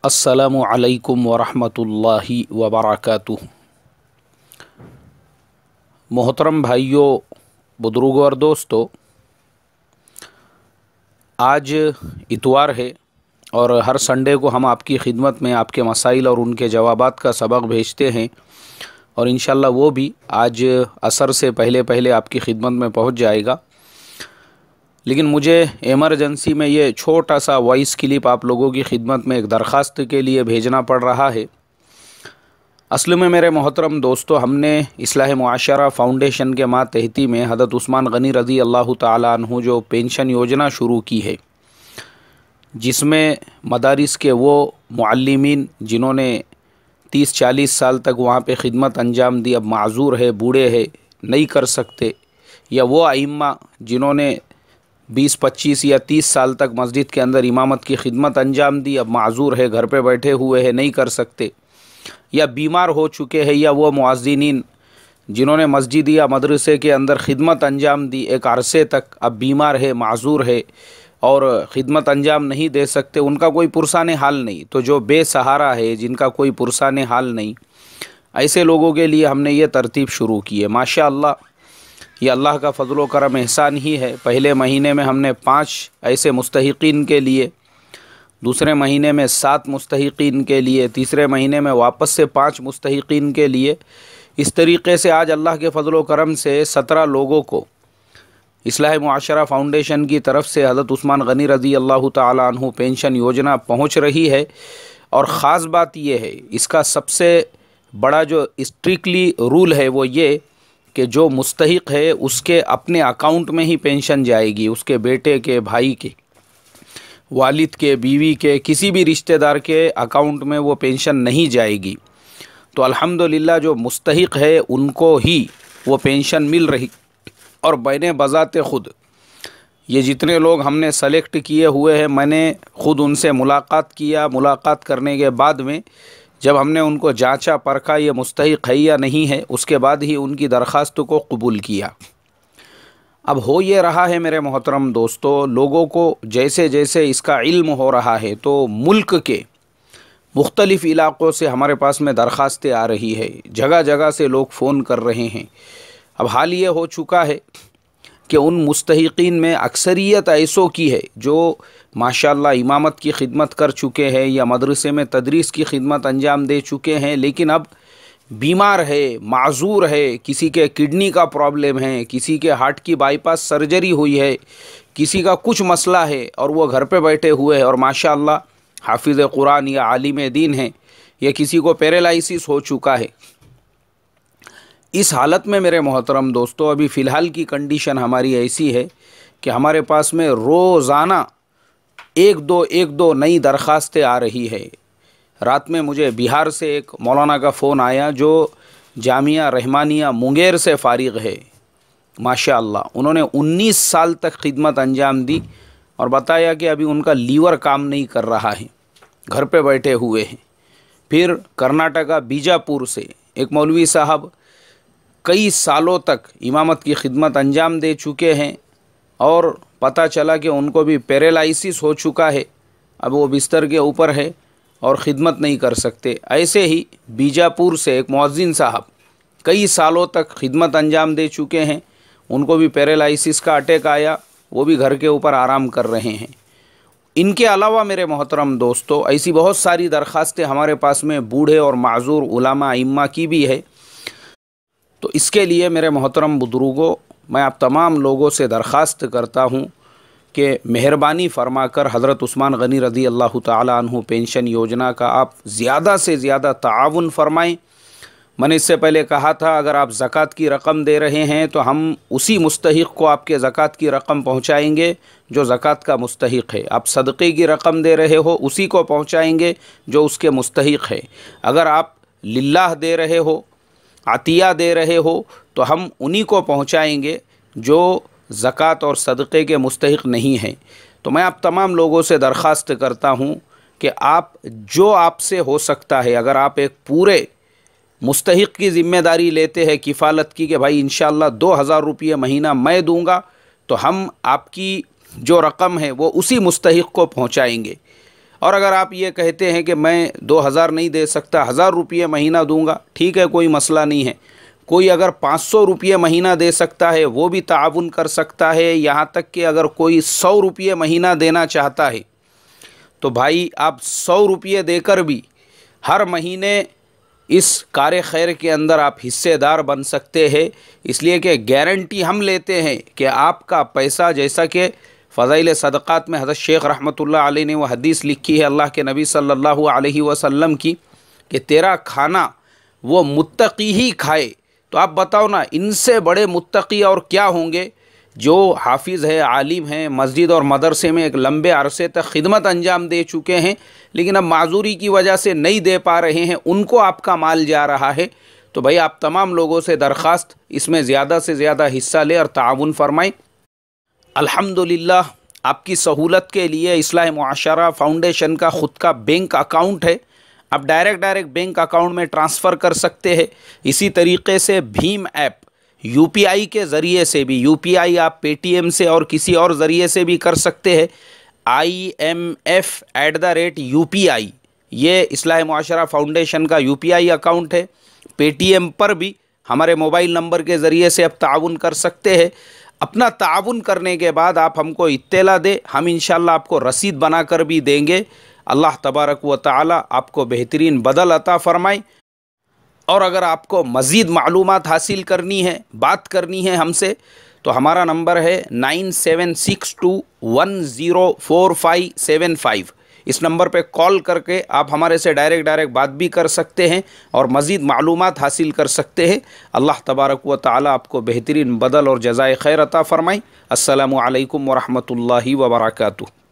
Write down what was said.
अस्सलामु अलैकुम वरहमतुल्लाहि वबरकातुहू। मोहतरम भाइयों, बुजुर्गों और दोस्तों, आज इतवार है और हर संडे को हम आपकी खिदमत में आपके मसाइल और उनके जवाबात का सबक भेजते हैं और इंशाल्लाह वो भी आज असर से पहले पहले आपकी खिदमत में पहुंच जाएगा। लेकिन मुझे एमरजेंसी में ये छोटा सा वॉइस क्लिप आप लोगों की खिदमत में एक दरख्वास्त के लिए भेजना पड़ रहा है। असल में मेरे मोहतरम दोस्तों, हमने इस्लाह मुआशरा फ़ाउंडेशन के मातहती में हज़रत उस्मान गनी रज़ी अल्लाह ताला अन्हु जो पेंशन योजना शुरू की है, जिसमें मदारिस के वो मुअल्लिमीन जिन्होंने 30-40 साल तक वहाँ पे ख़िदमत अंजाम दी, अब माज़ूर है, बूढ़े है, नहीं कर सकते, या वो आइम्मा जिन्होंने 20-25 या 30 साल तक मस्जिद के अंदर इमामत की खिदमत अंजाम दी, अब माज़ूर है, घर पे बैठे हुए हैं, नहीं कर सकते, या बीमार हो चुके हैं, या वो मुअज़्ज़िनीन जिन्होंने मस्जिद या मदरसे के अंदर खिदमत अंजाम दी एक अरसे तक, अब बीमार है, माज़ूर है और ख़िदमत अंजाम नहीं दे सकते, उनका कोई पुरसाने हाल नहीं। तो जो बेसहारा है, जिनका कोई पुरसाने हाल नहीं, ऐसे लोगों के लिए हमने ये तरतीब शुरू की है। माशा अल्लाह, ये अल्लाह का फ़ज़ल व करम एहसान ही है। पहले महीने में हमने 5 ऐसे मुस्तहिक़ीन के लिए, दूसरे महीने में 7 मुस्तहिक़ीन के लिए, तीसरे महीने में वापस से 5 मुस्तहिक़ीन के लिए, इस तरीक़े से आज अल्लाह के फ़ज़ल व करम से 17 लोगों को इस्लाह मुआशरा फ़ाउंडेशन की तरफ से हज़रत उस्मान गनी रज़ी अल्लाह ताला अन्हु पेंशन योजना पहुँच रही है। और ख़ास बात यह है, इसका सबसे बड़ा जो स्ट्रिक्टली रूल है वो ये कि जो मुस्तहिक़ है उसके अपने अकाउंट में ही पेंशन जाएगी, उसके बेटे के, भाई के, वालिद के, बीवी के, किसी भी रिश्तेदार के अकाउंट में वो पेंशन नहीं जाएगी। तो अल्हम्दुलिल्लाह जो मुस्तहिक़ है उनको ही वो पेंशन मिल रही। और मैंने बज़ाते ख़ुद ये जितने लोग हमने सेलेक्ट किए हुए हैं, मैंने ख़ुद उनसे मुलाकात किया। मुलाकात करने के बाद में जब हमने उनको जांचा परखा ये मुस्तहिक़ है या नहीं है, उसके बाद ही उनकी दरख्वास्त को कबूल किया। अब हो ये रहा है मेरे मोहतरम दोस्तों, लोगों को जैसे जैसे इसका इल्म हो रहा है तो मुल्क के मुख्तलिफ़ इलाक़ों से हमारे पास में दरख्वास्तें आ रही है, जगह जगह से लोग फ़ोन कर रहे हैं। अब हाल ये हो चुका है कि उन मुस्तहिक़ीन में अक्सरियत ऐसों की है जो माशाअल्लाह इमामत की खिदमत कर चुके हैं या मदरसे में तदरीस की खिदमत अंजाम दे चुके हैं, लेकिन अब बीमार है, माज़ूर है, किसी के किडनी का प्रॉब्लम है, किसी के हार्ट की बाईपास सर्जरी हुई है, किसी का कुछ मसला है और वो घर पे बैठे हुए हैं और माशाअल्लाह हाफिज़ कुरान या आलिम दीन है, या किसी को पैरालिसिस हो चुका है। इस हालत में मेरे मोहतरम दोस्तों, अभी फ़िलहाल की कंडीशन हमारी ऐसी है कि हमारे पास में रोज़ाना एक दो नई दरख्वास्तें आ रही है। रात में मुझे बिहार से एक मौलाना का फ़ोन आया जो जामिया रहमानिया मुंगेर से फ़ारिग़ है। माशाअल्लाह उन्होंने 19 साल तक खिदमत अंजाम दी और बताया कि अभी उनका लीवर काम नहीं कर रहा है, घर पे बैठे हुए हैं। फिर कर्नाटका बीजापुर से एक मौलवी साहब कई सालों तक इमामत की खिदमत अंजाम दे चुके हैं और पता चला कि उनको भी पैरालिसिस हो चुका है, अब वो बिस्तर के ऊपर है और ख़िदमत नहीं कर सकते। ऐसे ही बीजापुर से एक मुअज़्ज़िन साहब कई सालों तक खिदमत अंजाम दे चुके हैं, उनको भी पैरालिसिस का अटैक आया, वो भी घर के ऊपर आराम कर रहे हैं। इनके अलावा मेरे मोहतरम दोस्तों, ऐसी बहुत सारी दरख्वास्तें हमारे पास में बूढ़े और माज़ूर उलमा इम्मा की भी है। तो इसके लिए मेरे मोहतरम बुजुर्गों, मैं आप तमाम लोगों से दरख्वास्त करता हूँ कि मेहरबानी फ़रमाकर हज़रत उस्मान गनी रज़ी अल्लाह ताला अन्हु पेंशन योजना का आप ज़्यादा से ज़्यादा ताआवुन फ़रमाएँ। मैंने इससे पहले कहा था, अगर आप ज़कात की रकम दे रहे हैं तो हम उसी मुस्तहिक़ को आपके ज़कात की रकम पहुँचाएँगे जो ज़कात का मुस्तहिक़ है। आप सदक़े की रकम दे रहे हो, उसी को पहुँचाएँगे जो उसके मुस्तहिक़ है। अगर आप लिल्लाह दे रहे हो, अतिया दे रहे हो, तो हम उन्हीं को पहुँचाएँगे जो ज़कात और सदक़े के मुस्तहिक़ नहीं हैं। तो मैं आप तमाम लोगों से दरख्वास्त करता हूँ कि आप जो आपसे हो सकता है, अगर आप एक पूरे मुस्तहिक़ की ज़िम्मेदारी लेते हैं किफ़ालत की कि भाई इंशाअल्लाह 2000 रुपये महीना मैं दूँगा, तो हम आपकी जो रकम है वो उसी मुस्तहिक़ को पहुँचाएँगे। और अगर आप ये कहते हैं कि मैं 2000 नहीं दे सकता, 1000 रुपये महीना दूंगा, ठीक है, कोई मसला नहीं है। कोई अगर 500 रुपये महीना दे सकता है वो भी ताउन कर सकता है। यहाँ तक कि अगर कोई 100 रुपये महीना देना चाहता है तो भाई आप 100 रुपये देकर भी हर महीने इस कार्य खैर के अंदर आप हिस्सेदार बन सकते हैं। इसलिए कि गारंटी हम लेते हैं कि आपका पैसा, जैसा कि फ़ज़ाइल सदक़ात में हज़रत शेख रहमतुल्लाह अलैह ने वो हदीस लिखी है अल्लाह के नबी सल्लल्लाहु अलैहि वसल्लम की, कि तेरा खाना वो मुत्तकी ही खाए। तो आप बताओ ना, इनसे बड़े मुत्तकी और क्या होंगे, जो हाफिज़ है, आलिम हैं, मस्जिद और मदरसे में एक लंबे अरसे तक खिदमत अंजाम दे चुके हैं, लेकिन अब माजूरी की वजह से नहीं दे पा रहे हैं, उनको आपका माल जा रहा है। तो भाई आप तमाम लोगों से दरख्वास्त, इसमें ज़्यादा से ज़्यादा हिस्सा ले और ताउन फरमाएँ। अल्हम्दुलिल्लाह आपकी सहूलत के लिए इस्लाह मुआशरा फाउंडेशन का ख़ुद का बैंक अकाउंट है। आप डायरेक्ट बैंक अकाउंट में ट्रांसफ़र कर सकते हैं। इसी तरीके से भीम ऐप यूपीआई के ज़रिए से भी, यूपीआई आप पेटीएम से और किसी और ज़रिए से भी कर सकते हैं। IMF@UPI ये इस्लाह मुआशरा फाउंडेशन का यूपीआई अकाउंट है। पेटीएम पर भी हमारे मोबाइल नंबर के ज़रिए से आप ताउन कर सकते हैं। अपना ताउन करने के बाद आप हमको इत्तला दे, हम इंशाअल्लाह आपको रसीद बना कर भी देंगे। अल्लाह तबारक व तआला आपको बेहतरीन बदल अता फ़रमाए। और अगर आपको मज़ीद मालूमात हासिल करनी है, बात करनी है हमसे, तो हमारा नंबर है 9762104575। इस नंबर पे कॉल करके आप हमारे से डायरेक्ट बात भी कर सकते हैं और मज़ीद मालूमात हासिल कर सकते हैं। अल्लाह तबारक व तआला आपको बेहतरीन बदल और जज़ाए खैर अता फ़रमाए। अस्सलामु अलैकुम व रहमतुल्लाहि व बरकातुहू।